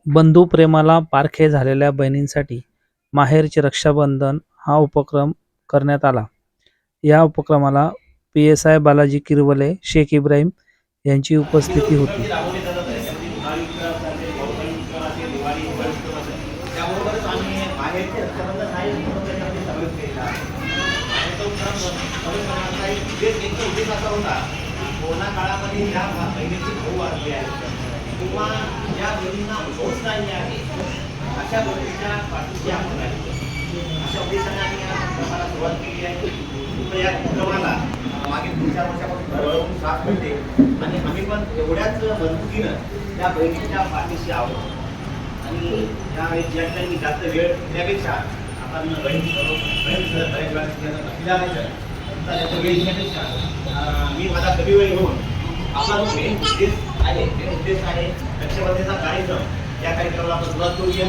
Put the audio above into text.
बंधुप्रेमाला पारखे झालेल्या बहिणींसाठी माहेरचे रक्षाबंधन हा उपक्रम करण्यात आला. या उपक्रमाला PSI बालाजी किरवले, शेख इब्राहिम यांची उपस्थिती होती. कोरोना काळामध्ये ज्या बहिणीचे भाऊ वाढले आहेत किंवा ज्या बहिणींना भाऊच नाही आहे अशा बहिणीच्या पाठीशी आपण आहे. अशा उद्देशाने आम्ही या उपक्रमाला सुरुवात केली आहे. या उपक्रमाला मागील 3-4 वर्षापासून घरोघरून साथ मिळते आणि आम्ही पण एवढ्याच मजबुतीनं त्या बहिणीच्या पाठीशी आहोत. आणि यावेळी या ठिकाणी जास्त वेळ घेण्यापेक्षा आपण मी माझा कमी वेळ घेऊन आपला जो मेन उद्देश आहे रक्षाबंधनाचा कार्यक्रम या कार्यक्रमाला आपण सुरुवात करूया.